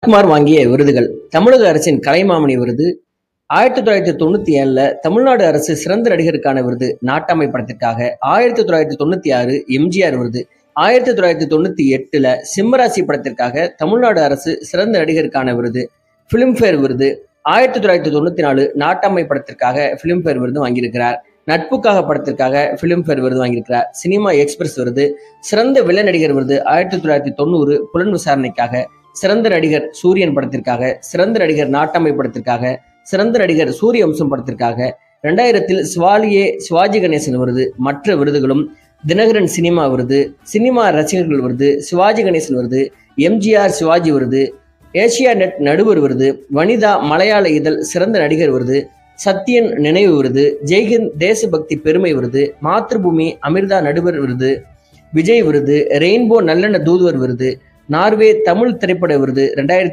குமார் வாங்கிய விருதுகள். தமிழக அரசின் கலைமாமணி விருது 1997ல தமிழ்நாடு அரசு சிறந்த நடிகருக்கான விருது நாட்டாமை படத்திற்காக. 1996 எம்ஜிஆர் விருது. 1998ல சிம்மராசி படத்திற்காக தமிழ்நாடு அரசு சிறந்த நடிகருக்கான விருது பிலிம்பேர் விருது. 1994 நாட்டாமை படத்திற்காக பிலிம்பேர் விருது வாங்கியிருக்கிறார். நட்புக்காக படத்திற்காக பிலிம்பேர் விருது வாங்கியிருக்கிறார். சினிமா எக்ஸ்பிரஸ் விருது. சிறந்த வில்லன் நடிகர் விருது 1990 புலன் விசாரணைக்காக. சிறந்த நடிகர் சூரியன் படத்திற்காக. சிறந்த நடிகர் நாட்டாமை படத்திற்காக. சிறந்த நடிகர் சூரிய வம்சம் படத்திற்காக. 2000 சிவாஜி கணேசன் விருது. மற்ற விருதுகளும் தினகரன் சினிமா விருது, சினிமா ரசிகர்கள் விருது, சிவாஜி கணேசன் விருது, எம்ஜிஆர் சிவாஜி விருது, ஏசியா நெட் நடுவர் விருது, வனிதா மலையாள இதழ் சிறந்த நடிகர் விருது, சத்யன் நினைவு விருது, ஜெய்ஹிந்த் தேசபக்தி பெருமை விருது, மாத்ருபூமி அமிர்தா நடுவர் விருது, விஜய் விருது, ரெயின்போ நல்லெண்ண தூதுவர் விருது, நார்வே தமிழ் திரைப்பட விருது 2000